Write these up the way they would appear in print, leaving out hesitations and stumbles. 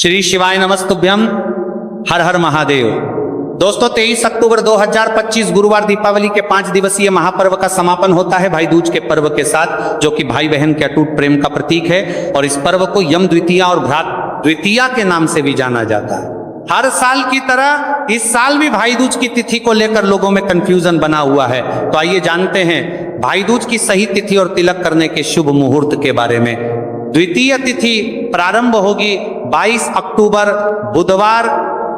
श्री शिवाय नमस्तुभ्यम। हर हर महादेव। दोस्तों 23 अक्टूबर 2025 गुरुवार दीपावली के 5 दिवसीय महापर्व का समापन होता है भाई दूज के पर्व के साथ, जो कि भाई बहन के अटूट प्रेम का प्रतीक है। और इस पर्व को यम द्वितीया और भ्रात द्वितीया के नाम से भी जाना जाता है। हर साल की तरह इस साल भी भाई दूज की तिथि को लेकर लोगों में कंफ्यूजन बना हुआ है। तो आइए जानते हैं भाई दूज की सही तिथि और तिलक करने के शुभ मुहूर्त के बारे में। द्वितीय तिथि प्रारंभ होगी 22 अक्टूबर बुधवार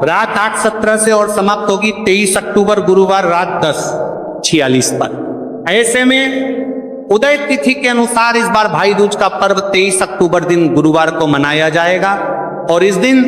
रात 8:17 से और समाप्त होगी 23 अक्टूबर गुरुवार रात 10:46 पर। ऐसे में उदय तिथि के अनुसार इस बार भाई दूज का पर्व 23 अक्टूबर दिन गुरुवार को मनाया जाएगा। और इस दिन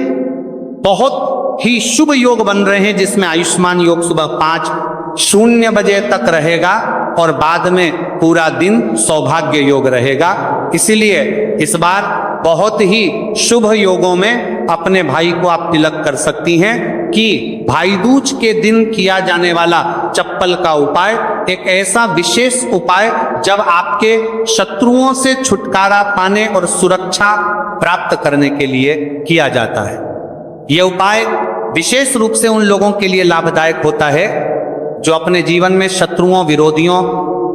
बहुत ही शुभ योग बन रहे हैं, जिसमें आयुष्मान योग सुबह 5:00 बजे तक रहेगा और बाद में पूरा दिन सौभाग्य योग रहेगा। इसीलिए इस बार बहुत ही शुभ योगों में अपने भाई को आप तिलक कर सकती हैं कि भाई दूज के दिन किया जाने वाला चप्पल का उपाय एक ऐसा विशेष उपाय जब आपके शत्रुओं से छुटकारा पाने और सुरक्षा प्राप्त करने के लिए किया जाता है। यह उपाय विशेष रूप से उन लोगों के लिए लाभदायक होता है जो अपने जीवन में शत्रुओं, विरोधियों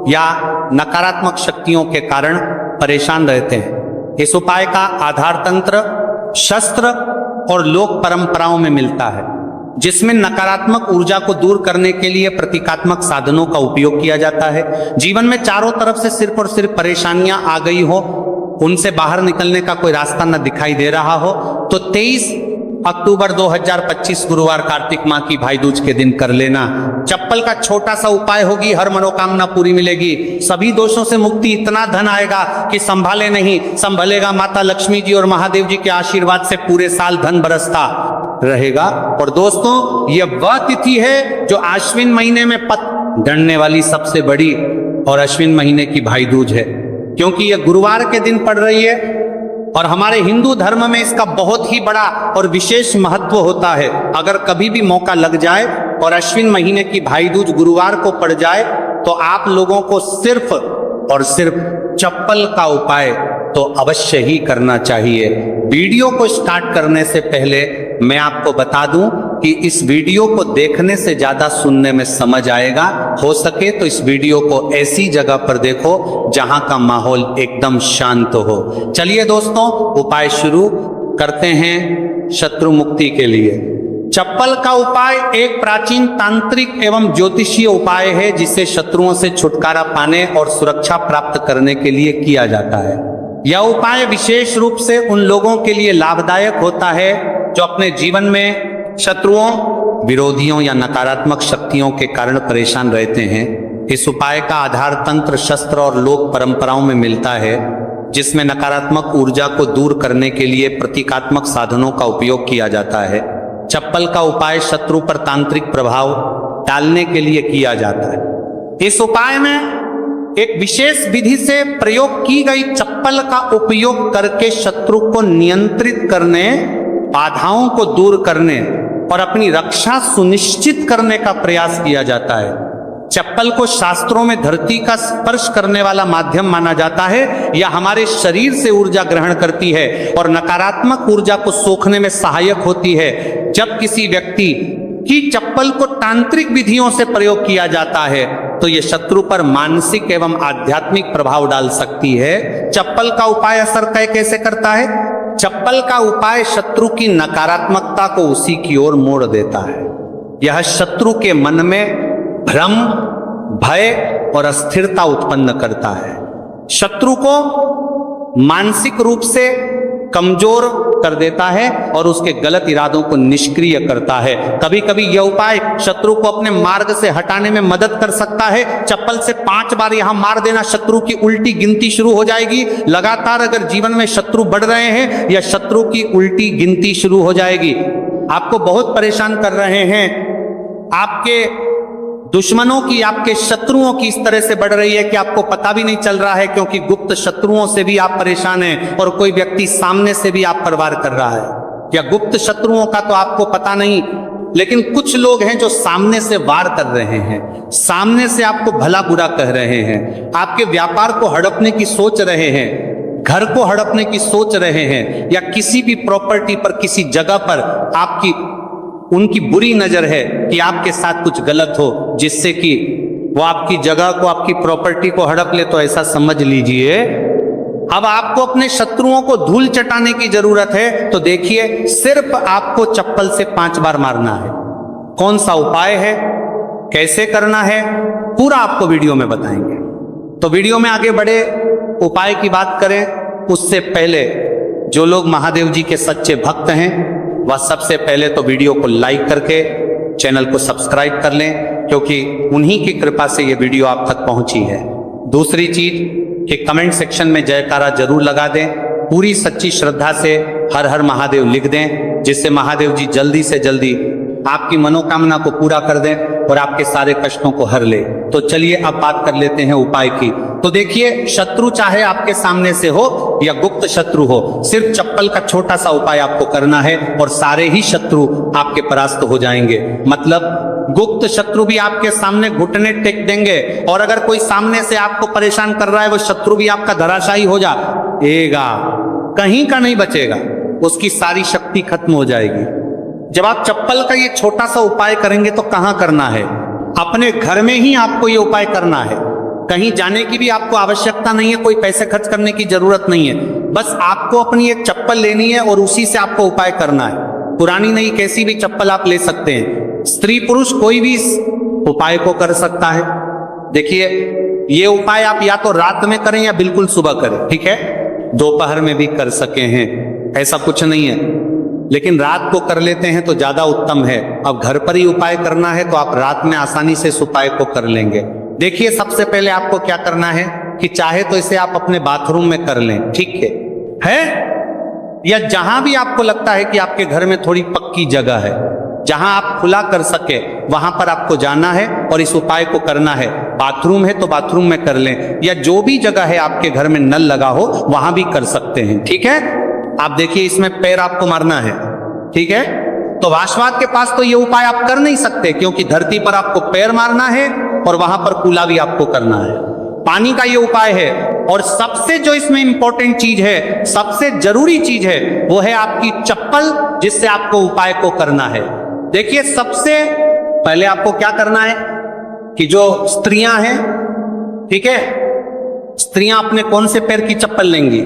या नकारात्मक शक्तियों के कारण परेशान रहते हैं। इस उपाय का आधार तंत्र, शस्त्र और लोक परंपराओं में मिलता है, जिसमें नकारात्मक ऊर्जा को दूर करने के लिए प्रतीकात्मक साधनों का उपयोग किया जाता है। जीवन में चारों तरफ से सिर्फ और सिर्फ परेशानियां आ गई हो, उनसे बाहर निकलने का कोई रास्ता न दिखाई दे रहा हो, तो 23 अक्टूबर 2025 गुरुवार कार्तिक माह की भाई दूज के दिन कर लेना। चप्पल का छोटा सा उपाय होगी, हर मनोकामना पूरी मिलेगी, सभी दोषों से मुक्ति, इतना धन आएगा कि संभाले नहीं संभलेगा। माता लक्ष्मी जी और महादेव जी के आशीर्वाद से पूरे साल धन बरसता रहेगा। और दोस्तों यह वह तिथि है जो आश्विन महीने में पत गणने वाली सबसे बड़ी और अश्विन महीने की भाई दूज है, क्योंकि यह गुरुवार के दिन पड़ रही है। और हमारे हिंदू धर्म में इसका बहुत ही बड़ा और विशेष महत्व होता है। अगर कभी भी मौका लग जाए और अश्विन महीने की भाई दूज गुरुवार को पड़ जाए तो आप लोगों को सिर्फ और सिर्फ चप्पल का उपाय तो अवश्य ही करना चाहिए। वीडियो को स्टार्ट करने से पहले मैं आपको बता दूं कि इस वीडियो को देखने से ज्यादा सुनने में समझ आएगा। हो सके तो इस वीडियो को ऐसी जगह पर देखो जहां का माहौल एकदम शांत हो। चलिए दोस्तों उपाय शुरू करते हैं शत्रु मुक्ति के लिए। चप्पल का उपाय एक प्राचीन तांत्रिक एवं ज्योतिषीय उपाय है, जिसे शत्रुओं से छुटकारा पाने और सुरक्षा प्राप्त करने के लिए किया जाता है। यह उपाय विशेष रूप से उन लोगों के लिए लाभदायक होता है जो अपने जीवन में शत्रुओं, विरोधियों या नकारात्मक शक्तियों के कारण परेशान रहते हैं। इस उपाय का आधार तंत्र, शस्त्र और लोक परंपराओं में मिलता है, जिसमें नकारात्मक ऊर्जा को दूर करने के लिए प्रतीकात्मक साधनों का उपयोग किया जाता है। चप्पल का उपाय शत्रु पर तांत्रिक प्रभाव डालने के लिए किया जाता है। इस उपाय में एक विशेष विधि से प्रयोग की गई चप्पल का उपयोग करके शत्रु को नियंत्रित करने, बाधाओं को दूर करने और अपनी रक्षा सुनिश्चित करने का प्रयास किया जाता है। चप्पल को शास्त्रों में धरती का स्पर्श करने वाला माध्यम माना जाता है। यह हमारे शरीर से ऊर्जा ग्रहण करती है और नकारात्मक ऊर्जा को सोखने में सहायक होती है। जब किसी व्यक्ति की चप्पल को तांत्रिक विधियों से प्रयोग किया जाता है तो यह शत्रु पर मानसिक एवं आध्यात्मिक प्रभाव डाल सकती है। चप्पल का उपाय असर कैसे करता है? चप्पल का उपाय शत्रु की नकारात्मकता को उसी की ओर मोड़ देता है। यह शत्रु के मन में भ्रम, भय और अस्थिरता उत्पन्न करता है। शत्रु को मानसिक रूप से कमजोर कर देता है और उसके गलत इरादों को निष्क्रिय करता है। कभी कभी यह उपाय शत्रु को अपने मार्ग से हटाने में मदद कर सकता है। चप्पल से 5 बार यहां मार देना, शत्रु की उल्टी गिनती शुरू हो जाएगी। लगातार अगर जीवन में शत्रु बढ़ रहे हैं या शत्रु की उल्टी गिनती शुरू हो जाएगी, आपको बहुत परेशान कर रहे हैं, आपके दुश्मनों की, आपके शत्रुओं की इस तरह से बढ़ रही है कि आपको पता भी नहीं चल रहा है, क्योंकि गुप्त शत्रुओं से भी आप परेशान हैं और कोई व्यक्ति सामने से भी आप पर वार कर रहा है। या गुप्त शत्रुओं का तो आपको पता नहीं, लेकिन कुछ लोग हैं जो सामने से वार कर रहे हैं, सामने से आपको भला बुरा कह रहे हैं, आपके व्यापार को हड़पने की सोच रहे हैं, घर को हड़पने की सोच रहे हैं या किसी भी प्रॉपर्टी पर, किसी जगह पर आपकी उनकी बुरी नजर है कि आपके साथ कुछ गलत हो, जिससे कि वो आपकी जगह को, आपकी प्रॉपर्टी को हड़प ले, तो ऐसा समझ लीजिए अब आपको अपने शत्रुओं को धूल चटाने की जरूरत है। तो देखिए, सिर्फ आपको चप्पल से 5 बार मारना है। कौन सा उपाय है, कैसे करना है, पूरा आपको वीडियो में बताएंगे। तो वीडियो में आगे बढ़े, उपाय की बात करें उससे पहले जो लोग महादेव जी के सच्चे भक्त हैं वह सबसे पहले तो वीडियो को लाइक करके चैनल को सब्सक्राइब कर लें, क्योंकि उन्हीं की कृपा से ये वीडियो आप तक पहुंची है। दूसरी चीज कि कमेंट सेक्शन में जयकारा जरूर लगा दें, पूरी सच्ची श्रद्धा से हर हर महादेव लिख दें, जिससे महादेव जी जल्दी से जल्दी आपकी मनोकामना को पूरा कर दें और आपके सारे कष्टों को हर ले। तो चलिए अब बात कर लेते हैं उपाय की। तो देखिए, शत्रु चाहे आपके सामने से हो या गुप्त शत्रु हो, सिर्फ चप्पल का छोटा सा उपाय आपको करना है और सारे ही शत्रु आपके परास्त हो जाएंगे। मतलब गुप्त शत्रु भी आपके सामने घुटने टेक देंगे, और अगर कोई सामने से आपको परेशान कर रहा है वो शत्रु भी आपका धराशायी हो जाएगा, कहीं का नहीं बचेगा, उसकी सारी शक्ति खत्म हो जाएगी। जब आप चप्पल का ये छोटा सा उपाय करेंगे तो कहां करना है, अपने घर में ही आपको ये उपाय करना है। कहीं जाने की भी आपको आवश्यकता नहीं है, कोई पैसे खर्च करने की जरूरत नहीं है। बस आपको अपनी एक चप्पल लेनी है और उसी से आपको उपाय करना है। पुरानी नहीं, कैसी भी चप्पल आप ले सकते हैं। स्त्री पुरुष कोई भी इस उपाय को कर सकता है। देखिए, ये उपाय आप या तो रात में करें या बिल्कुल सुबह करें, ठीक है। दोपहर में भी कर सके हैं, ऐसा कुछ नहीं है, लेकिन रात को कर लेते हैं तो ज्यादा उत्तम है। अब घर पर ही उपाय करना है तो आप रात में आसानी से इस उपाय को कर लेंगे। देखिए, सबसे पहले आपको क्या करना है कि चाहे तो इसे आप अपने बाथरूम में कर लें, ठीक है, या जहां भी आपको लगता है कि आपके घर में थोड़ी पक्की जगह है, जहां आप खुला कर सके, वहां पर आपको जाना है और इस उपाय को करना है। बाथरूम है तो बाथरूम में कर लें, या जो भी जगह है आपके घर में नल लगा हो वहां भी कर सकते हैं, ठीक है। आप देखिए, इसमें पैर आपको मारना है, ठीक है। तो वाशवाद के पास तो ये उपाय आप कर नहीं सकते, क्योंकि धरती पर आपको पैर मारना है और वहां पर कूला भी आपको करना है। पानी का ये उपाय है, और सबसे जो इसमें इंपॉर्टेंट चीज है, सबसे जरूरी चीज है, वो है आपकी चप्पल, जिससे आपको उपाय को करना है। देखिए, सबसे पहले आपको क्या करना है कि जो स्त्रियां हैं, ठीक है, स्त्रियां अपने कौन से पैर की चप्पल लेंगी,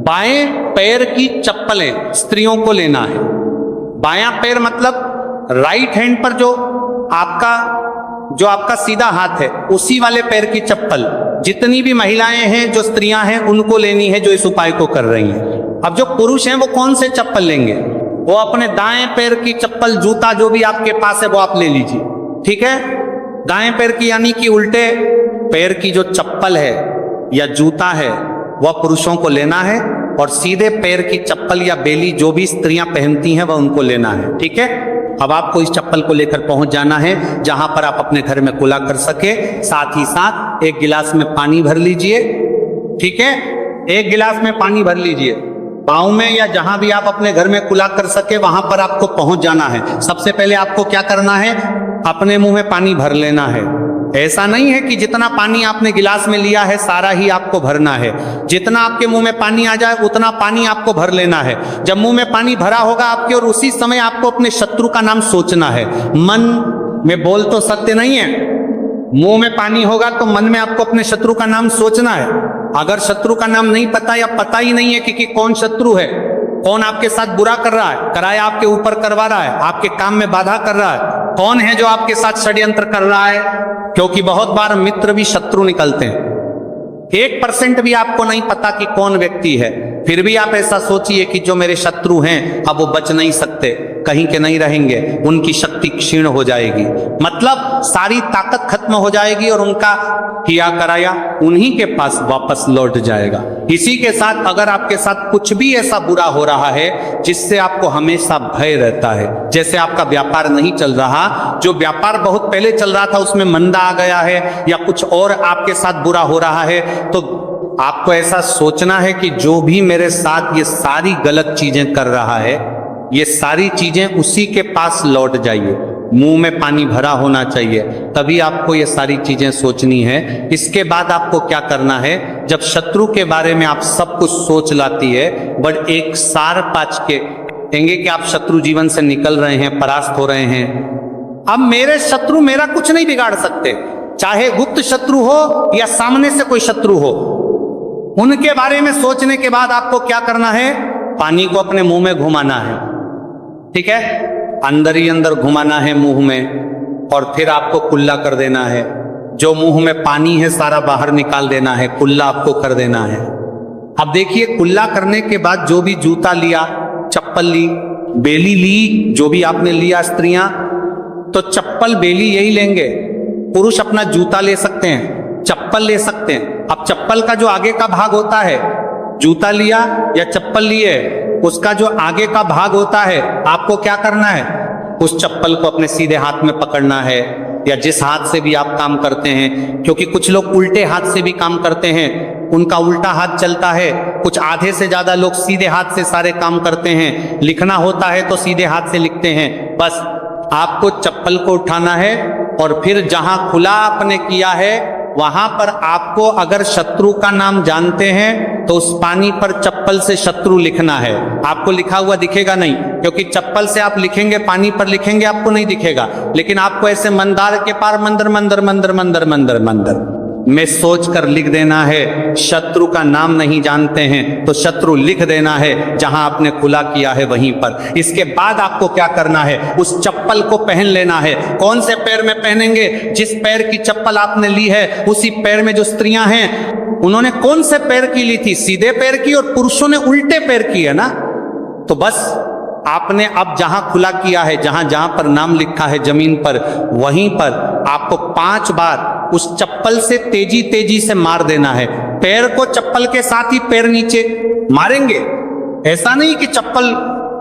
बाएं पैर की चप्पलें स्त्रियों को लेना है। बायां पैर मतलब राइट हैंड पर जो आपका सीधा हाथ है, उसी वाले पैर की चप्पल जितनी भी महिलाएं हैं, जो स्त्रियां हैं, उनको लेनी है, जो इस उपाय को कर रही हैं। अब जो पुरुष हैं वो कौन से चप्पल लेंगे, वो अपने दाएं पैर की चप्पल, जूता जो भी आपके पास है वो आप ले लीजिए, ठीक है। दाएं पैर की यानी कि उल्टे पैर की जो चप्पल है या जूता है वह पुरुषों को लेना है, और सीधे पैर की चप्पल या बेली जो भी स्त्रियां पहनती हैं वह उनको लेना है, ठीक है। अब आपको इस चप्पल को लेकर पहुंच जाना है जहां पर आप अपने घर में कुला कर सके। साथ ही साथ एक गिलास में पानी भर लीजिए, ठीक है, एक गिलास में पानी भर लीजिए। पाँव में या जहां भी आप अपने घर में कुला कर सके वहां पर आपको पहुंच जाना है। सबसे पहले आपको क्या करना है, अपने मुंह में पानी भर लेना है। ऐसा नहीं है कि जितना पानी आपने गिलास में लिया है सारा ही आपको भरना है। जितना आपके मुंह में पानी आ जाए उतना पानी आपको भर लेना है। जब मुंह में पानी भरा होगा आपके, और उसी समय आपको अपने शत्रु का नाम सोचना है। मन में बोल तो सत्य नहीं है, मुंह में पानी होगा तो मन में आपको अपने शत्रु का नाम सोचना है। अगर शत्रु का नाम नहीं पता या पता ही नहीं है कि कौन शत्रु है, कौन आपके साथ बुरा कर रहा है, कराया आपके ऊपर करवा रहा है, आपके काम में बाधा कर रहा है, कौन है जो आपके साथ षड्यंत्र कर रहा है, क्योंकि बहुत बार मित्र भी शत्रु निकलते हैं। 1% भी आपको नहीं पता कि कौन व्यक्ति है, फिर भी आप ऐसा सोचिए कि जो मेरे शत्रु हैं अब वो बच नहीं सकते, कहीं के नहीं रहेंगे, उनकी शक्ति क्षीण हो जाएगी, मतलब सारी ताकत खत्म हो जाएगी और उनका किया कराया उन्हीं के पास वापस लौट जाएगा। इसी के साथ अगर आपके साथ कुछ भी ऐसा बुरा हो रहा है जिससे आपको हमेशा भय रहता है, जैसे आपका व्यापार नहीं चल रहा, जो व्यापार बहुत पहले चल रहा था उसमें मंदा आ गया है, या कुछ और आपके साथ बुरा हो रहा है, तो आपको ऐसा सोचना है कि जो भी मेरे साथ ये सारी गलत चीजें कर रहा है, ये सारी चीजें उसी के पास लौट जाइए। मुंह में पानी भरा होना चाहिए, तभी आपको ये सारी चीजें सोचनी है। इसके बाद आपको क्या करना है, जब शत्रु के बारे में आप सब कुछ सोच लाती है, बट एक सार पाच के कहेंगे कि आप शत्रु जीवन से निकल रहे हैं, परास्त हो रहे हैं। अब मेरे शत्रु मेरा कुछ नहीं बिगाड़ सकते, चाहे गुप्त शत्रु हो या सामने से कोई शत्रु हो। उनके बारे में सोचने के बाद आपको क्या करना है? पानी को अपने मुंह में घुमाना है, ठीक है, अंदर ही अंदर घुमाना है मुंह में, और फिर आपको कुल्ला कर देना है। जो मुंह में पानी है सारा बाहर निकाल देना है, कुल्ला आपको कर देना है। अब देखिए, कुल्ला करने के बाद जो भी जूता लिया, चप्पल ली, बेली ली, जो भी आपने लिया स्त्रियां, तो चप्पल बेली यही लेंगे। पुरुष अपना जूता ले सकते हैं, चप्पल ले सकते हैं। अब चप्पल का जो आगे का भाग होता है, जूता लिया या चप्पल लिए, उसका जो आगे का भाग होता है, आपको क्या करना है? उस चप्पल को अपने सीधे हाथ में पकड़ना है, या जिस हाथ से भी आप काम करते हैं, क्योंकि कुछ लोग उल्टे हाथ से भी काम करते हैं, उनका उल्टा हाथ चलता है। कुछ आधे से ज्यादा लोग सीधे हाथ से सारे काम करते हैं, लिखना होता है तो सीधे हाथ से लिखते हैं। बस आपको चप्पल को उठाना है, और फिर जहां खुला आपने किया है वहां पर आपको, अगर शत्रु का नाम जानते हैं तो उस पानी पर चप्पल से शत्रु लिखना है। आपको लिखा हुआ दिखेगा नहीं, क्योंकि चप्पल से आप लिखेंगे, पानी पर लिखेंगे, आपको नहीं दिखेगा। लेकिन आपको ऐसे मंदार के पार मंदर मंदर मंदर मंदर मंदर मंदर में सोच कर लिख देना है। शत्रु का नाम नहीं जानते हैं तो शत्रु लिख देना है, जहां आपने खुला किया है वहीं पर। इसके बाद आपको क्या करना है? उस चप्पल को पहन लेना है। कौन से पैर में पहनेंगे? जिस पैर की चप्पल आपने ली है उसी पैर में। जो स्त्रियां हैं उन्होंने कौन से पैर की ली थी? सीधे पैर की, और पुरुषों ने उल्टे पैर की है ना। तो बस आपने अब जहां खुला किया है, जहां जहां पर नाम लिखा है जमीन पर, वहीं पर आपको 5 बार उस चप्पल से तेजी तेजी से मार देना है। पैर को चप्पल के साथ ही पैर नीचे मारेंगे। ऐसा नहीं कि चप्पल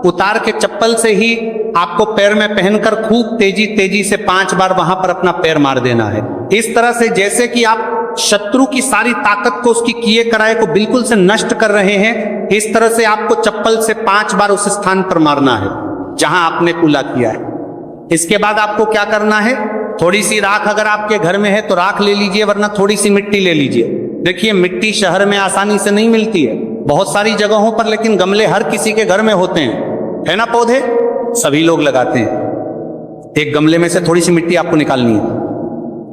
उतार के चप्पल से ही आपको पैर में पहनकर खूब तेजी तेजी से 5 बार वहां पर अपना पैर मार देना है। इस तरह से जैसे कि आप शत्रु की सारी ताकत को, उसकी किए कराए को बिल्कुल से नष्ट कर रहे हैं, इस तरह से आपको चप्पल से 5 बार उस स्थान पर मारना है जहां आपने कुल्ला किया है। इसके बाद आपको क्या करना है? थोड़ी सी राख अगर आपके घर में है तो राख ले लीजिए, वरना थोड़ी सी मिट्टी ले लीजिए। देखिए, मिट्टी शहर में आसानी से नहीं मिलती है, बहुत सारी जगहों पर, लेकिन गमले हर किसी के घर में होते हैं, है ना। पौधे सभी लोग लगाते हैं। एक गमले में से थोड़ी सी मिट्टी आपको निकालनी है।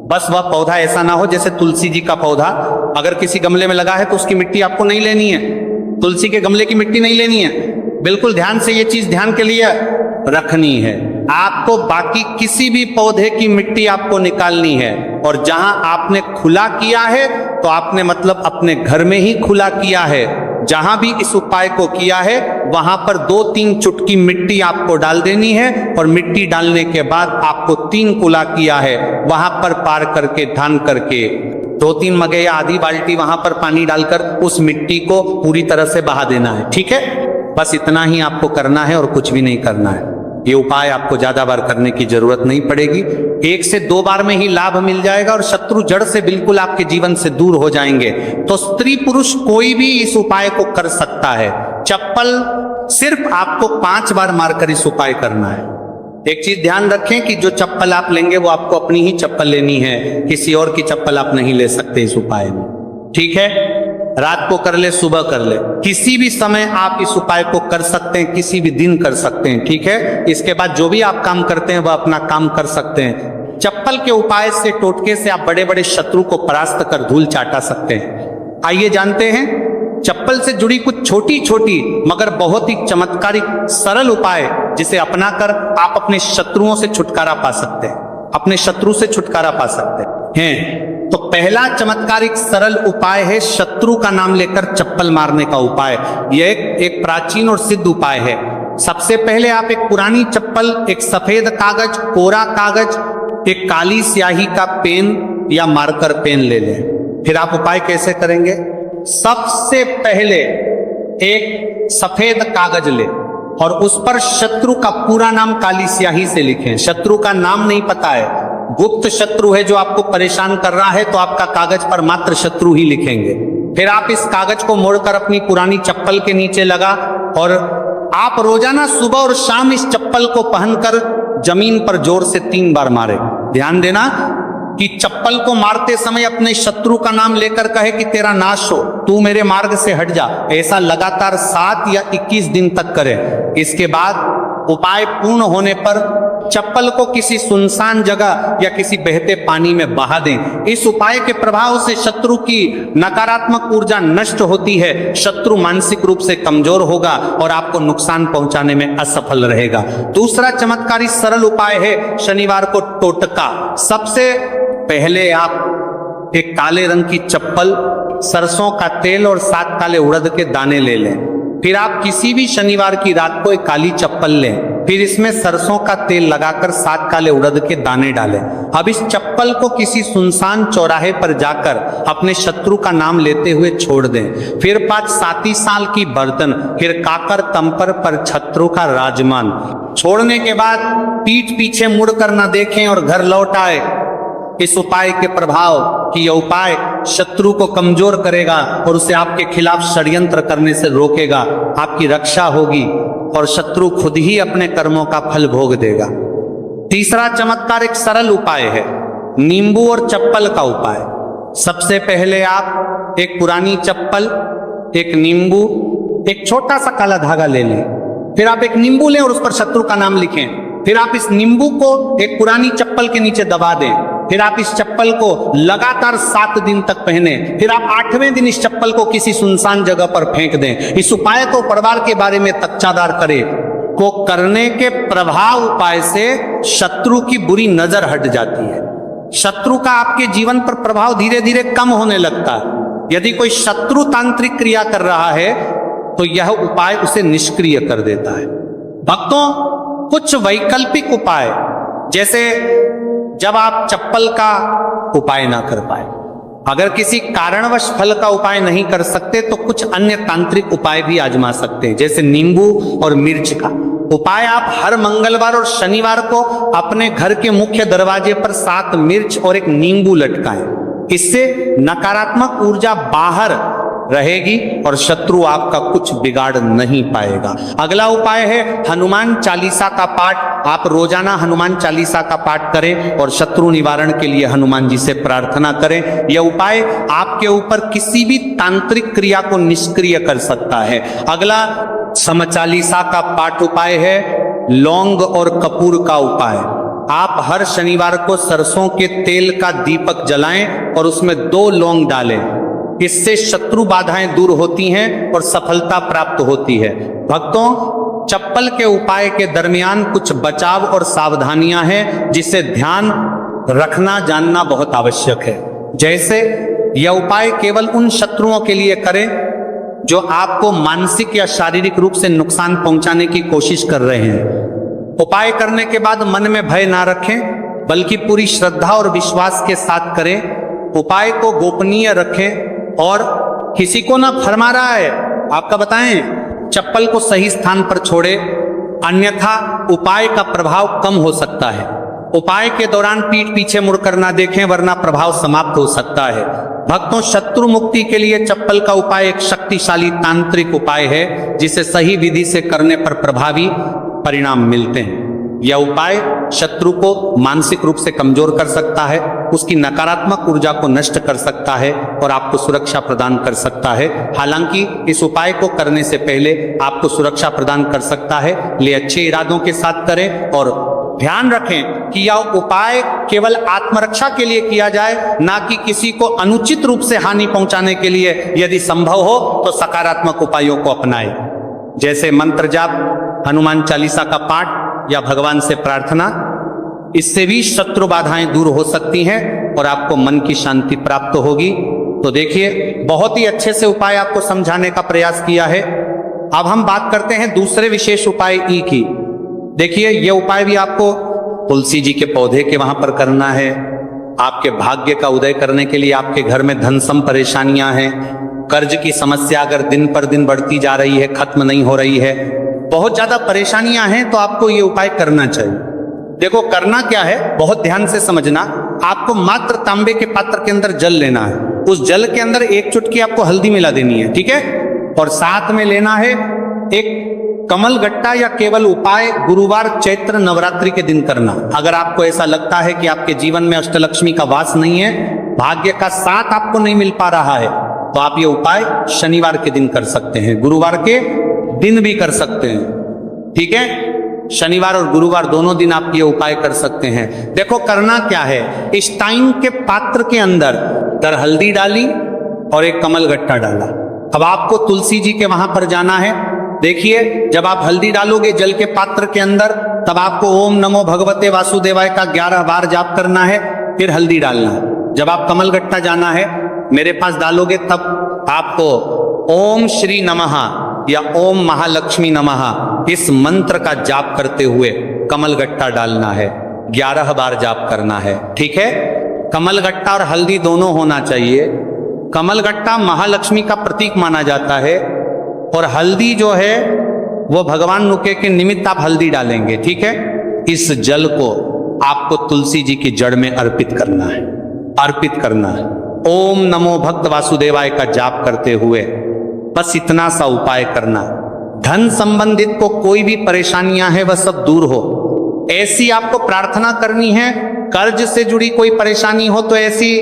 बस वह पौधा ऐसा ना हो जैसे तुलसी जी का पौधा अगर किसी गमले में लगा है तो उसकी मिट्टी आपको नहीं लेनी है, तुलसी के गमले की मिट्टी नहीं लेनी है। बिल्कुल ध्यान से ये चीज ध्यान के लिए रखनी है। आपको बाकी किसी भी पौधे की मिट्टी आपको निकालनी है, और जहां आपने खुला किया है तो आपने मतलब अपने घर में ही खुला किया है। जहां भी इस उपाय को किया है वहां पर 2-3 चुटकी मिट्टी आपको डाल देनी है, और मिट्टी डालने के बाद आपको 3 कुला किया है वहां पर पार करके, ध्यान करके 2-3 मगे या आधी बाल्टी वहां पर पानी डालकर उस मिट्टी को पूरी तरह से बहा देना है। ठीक है, बस इतना ही आपको करना है और कुछ भी नहीं करना है। ये उपाय आपको ज्यादा बार करने की जरूरत नहीं पड़ेगी, 1 से 2 बार में ही लाभ मिल जाएगा और शत्रु जड़ से बिल्कुल आपके जीवन से दूर हो जाएंगे। तो स्त्री पुरुष कोई भी इस उपाय को कर सकता है। चप्पल सिर्फ आपको 5 बार मारकर इस उपाय करना है। एक चीज ध्यान रखें कि जो चप्पल आप लेंगे वो आपको अपनी ही चप्पल लेनी है, किसी और की चप्पल आप नहीं ले सकते इस उपाय में। ठीक है, रात को कर ले, सुबह कर ले, किसी भी समय आप इस उपाय को कर सकते हैं, किसी भी दिन कर सकते हैं। ठीक है, इसके बाद जो भी आप काम करते हैं वह अपना काम कर सकते हैं। चप्पल के उपाय से, टोटके से आप बड़े बड़े शत्रु को परास्त कर धूल चाटा सकते हैं। आइए जानते हैं चप्पल से जुड़ी कुछ छोटी छोटी मगर बहुत ही चमत्कारिक सरल उपाय, जिसे अपनाकर आप अपने शत्रुओं से छुटकारा पा सकते हैं, अपने शत्रु से छुटकारा पा सकते हैं। तो पहला चमत्कारिक सरल उपाय है शत्रु का नाम लेकर चप्पल मारने का उपाय। यह एक प्राचीन और सिद्ध उपाय है। सबसे पहले आप एक पुरानी चप्पल, एक सफेद कागज, कोरा कागज, एक काली स्याही का पेन या मार्कर पेन ले लें। फिर आप उपाय कैसे करेंगे? सबसे पहले एक सफेद कागज ले और उस पर शत्रु का पूरा नाम काली स्याही से लिखें। शत्रु का नाम नहीं पता है, गुप्त शत्रु है जो आपको परेशान कर रहा है, तो आपका कागज पर मात्र शत्रु ही लिखेंगे। फिर आप इस कागज को मोड़कर अपनी पुरानी चप्पल के नीचे लगा, और आप रोजाना सुबह और शाम इस चप्पल को पहनकर जमीन पर जोर से 3 बार मारे। ध्यान देना, कि चप्पल को मारते समय अपने शत्रु का नाम लेकर कहे कि तेरा नाश हो, तू मेरे मार्ग से हट जा। ऐसा लगातार 7 या 21 दिन तक करें। इसके बाद उपाय पूर्ण होने पर चप्पल को किसी सुनसान जगह या किसी बहते पानी में बहा दें। इस उपाय के प्रभाव से शत्रु की नकारात्मक ऊर्जा नष्ट होती है, शत्रु मानसिक रूप से कमजोर होगा और आपको नुकसान पहुंचाने में असफल रहेगा। दूसरा चमत्कारी सरल उपाय है शनिवार को टोटका। सबसे पहले आप एक काले रंग की चप्पल, सरसों का तेल और 7 काले उड़द के दाने ले लें। फिर आप किसी भी शनिवार की रात को एक काली चप्पल लें, फिर इसमें सरसों का तेल लगाकर 7 काले उड़द के दाने डालें। अब इस चप्पल को किसी सुनसान चौराहे पर जाकर अपने शत्रु का नाम लेते हुए छोड़ दें। फिर 5 साती साल की बर्तन, फिर काकर तंपर पर शत्रु का राजमान। छोड़ने के बाद पीठ पीछे मुड़कर न देखें और घर लौट आए। इस उपाय के प्रभाव कि यह उपाय शत्रु को कमजोर करेगा और उसे आपके खिलाफ षड्यंत्र करने से रोकेगा, आपकी रक्षा होगी और शत्रु खुद ही अपने कर्मों का फल भोग देगा। तीसरा चमत्कार एक सरल उपाय है, नींबू और चप्पल का उपाय। सबसे पहले आप एक पुरानी चप्पल, एक नींबू, एक छोटा सा काला धागा ले लें। फिर आप एक नींबू लें और उस पर शत्रु का नाम लिखें। फिर आप इस नींबू को एक पुरानी चप्पल के नीचे दबा दें। फिर आप इस चप्पल को लगातार 7 दिन तक पहने। फिर आप 8वें दिन इस चप्पल को किसी सुनसान जगह पर फेंक दें। इस उपाय को परिवार के बारे में तच्चादार करें को करने के प्रभाव उपाय से शत्रु की बुरी नजर हट जाती है। शत्रु का आपके जीवन पर प्रभाव धीरे धीरे कम होने लगता है। यदि कोई शत्रु तांत्रिक क्रिया कर रहा है तो यह उपाय उसे निष्क्रिय कर देता है। भक्तों, कुछ वैकल्पिक उपाय, जैसे जब आप चप्पल का उपाय ना कर पाए, अगर किसी कारणवश फल का उपाय नहीं कर सकते तो कुछ अन्य तांत्रिक उपाय भी आजमा सकते हैं, जैसे नींबू और मिर्च का उपाय। आप हर मंगलवार और शनिवार को अपने घर के मुख्य दरवाजे पर 7 मिर्च और एक नींबू लटकाएं। इससे नकारात्मक ऊर्जा बाहर रहेगी और शत्रु आपका कुछ बिगाड़ नहीं पाएगा। अगला उपाय है हनुमान चालीसा का पाठ। आप रोजाना हनुमान चालीसा का पाठ करें और शत्रु निवारण के लिए हनुमान जी से प्रार्थना करें। यह उपाय आपके ऊपर किसी भी तांत्रिक क्रिया को निष्क्रिय कर सकता है। अगला समचालीसा का पाठ उपाय है लौंग और कपूर का उपाय। आप हर शनिवार को सरसों के तेल का दीपक जलाएं और उसमें 2 लौंग डालें। इससे शत्रु बाधाएं दूर होती हैं और सफलता प्राप्त होती है। भक्तों, चप्पल के उपाय के दरमियान कुछ बचाव और सावधानियां हैं जिसे ध्यान रखना जानना बहुत आवश्यक है। जैसे यह उपाय केवल उन शत्रुओं के लिए करें जो आपको मानसिक या शारीरिक रूप से नुकसान पहुंचाने की कोशिश कर रहे हैं। उपाय करने के बाद मन में भय ना रखें, बल्कि पूरी श्रद्धा और विश्वास के साथ करें। उपाय को गोपनीय रखें और किसी को ना फरमा रहा है आपका बताएं, चप्पल को सही स्थान पर छोड़े, अन्यथा उपाय का प्रभाव कम हो सकता है। उपाय के दौरान पीठ पीछे मुड़कर ना देखें, वरना प्रभाव समाप्त हो सकता है। भक्तों, शत्रु मुक्ति के लिए चप्पल का उपाय एक शक्तिशाली तांत्रिक उपाय है जिसे सही विधि से करने पर प्रभावी परिणाम मिलते हैं। यह उपाय शत्रु को मानसिक रूप से कमजोर कर सकता है, उसकी नकारात्मक ऊर्जा को नष्ट कर सकता है और आपको सुरक्षा प्रदान कर सकता है। हालांकि इस उपाय को करने से पहले आपको सुरक्षा प्रदान कर सकता है, ले अच्छे इरादों के साथ करें और ध्यान रखें कि यह उपाय केवल आत्मरक्षा के लिए किया जाए, ना कि किसी को अनुचित रूप से हानि पहुंचाने के लिए। यदि संभव हो तो सकारात्मक उपायों को अपनाएं, जैसे मंत्र जाप, हनुमान चालीसा का पाठ या भगवान से प्रार्थना। इससे भी शत्रु बाधाएं दूर हो सकती हैं और आपको मन की शांति प्राप्त होगी। तो देखिए, बहुत ही अच्छे से उपाय आपको समझाने का प्रयास किया है। अब हम बात करते हैं दूसरे विशेष उपाय ई की। देखिए, यह उपाय भी आपको तुलसी जी के पौधे के वहां पर करना है। आपके भाग्य का उदय करने के लिए आपके घर में धन सम परेशानियां हैं, कर्ज की समस्या अगर दिन पर दिन बढ़ती जा रही है, खत्म नहीं हो रही है, बहुत ज्यादा परेशानियां हैं, तो आपको ये उपाय करना चाहिए। देखो, करना क्या है, बहुत ध्यान से समझना। आपको मात्र तांबे के पात्र के अंदर जल लेना है। उस जल के अंदर 1 चुटकी आपको हल्दी मिला देनी है, ठीक है। और साथ में लेना है एक कमल गट्टा या केवल उपाय गुरुवार चैत्र नवरात्रि के दिन करना। अगर आपको ऐसा लगता है कि आपके जीवन में अष्टलक्ष्मी का वास नहीं है, भाग्य का साथ आपको नहीं मिल पा रहा है, तो आप ये उपाय शनिवार के दिन कर सकते हैं, गुरुवार के दिन भी कर सकते हैं। ठीक है, शनिवार और गुरुवार दोनों दिन आप ये उपाय कर सकते हैं। देखो करना क्या है, इस टाइम के पात्र के अंदर दर हल्दी डाली और एक कमल गट्टा डाला। अब आपको तुलसी जी के वहां पर जाना है। देखिए, जब आप हल्दी डालोगे जल के पात्र के अंदर, तब आपको ओम नमो भगवते वासुदेवाय का 11 बार जाप करना है, फिर हल्दी डालना है। जब आप कमल गट्टा जाना है, मेरे पास डालोगे, तब आपको ओम श्री नमः या ओम महालक्ष्मी नमः इस मंत्र का जाप करते हुए कमल गट्टा डालना है, 11 बार जाप करना है। ठीक है, कमल गट्टा और हल्दी दोनों होना चाहिए। कमल गट्टा महालक्ष्मी का प्रतीक माना जाता है और हल्दी जो है वो भगवान नुके के निमित्त आप हल्दी डालेंगे। ठीक है, इस जल को आपको तुलसी जी की जड़ में अर्पित करना है, अर्पित करना है। ओम नमो भक्त वासुदेवाय का जाप करते हुए बस इतना सा उपाय करना। धन संबंधित को कोई भी परेशानियां हैं वह सब दूर हो, ऐसी आपको प्रार्थना करनी है। कर्ज से जुड़ी कोई परेशानी हो तो ऐसी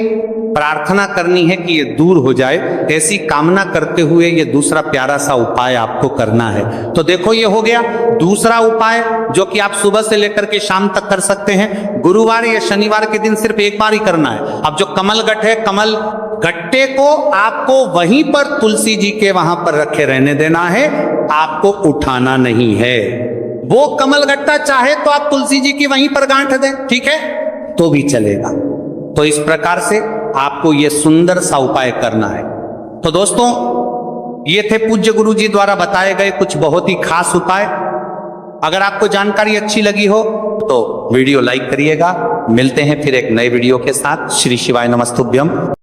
प्रार्थना करनी है कि ये दूर हो जाए, ऐसी कामना करते हुए ये दूसरा प्यारा सा उपाय आपको करना है। तो देखो, ये हो गया दूसरा उपाय जो कि आप सुबह से लेकर के शाम तक कर सकते हैं। गुरुवार या शनिवार के दिन सिर्फ एक बार ही करना है। अब जो कमल गट्ट है, कमल गट्टे को आपको वहीं पर तुलसी जी के वहां पर रखे रहने देना है, आपको उठाना नहीं है। वो कमल गट्टा चाहे तो आप तुलसी जी की वहीं पर गांठ दें, ठीक है, तो भी चलेगा। तो इस प्रकार से आपको यह सुंदर सा उपाय करना है। तो दोस्तों, ये थे पूज्य गुरु जी द्वारा बताए गए कुछ बहुत ही खास उपाय। अगर आपको जानकारी अच्छी लगी हो तो वीडियो लाइक करिएगा। मिलते हैं फिर एक नए वीडियो के साथ। श्री शिवाय नमस्तुभ्यम।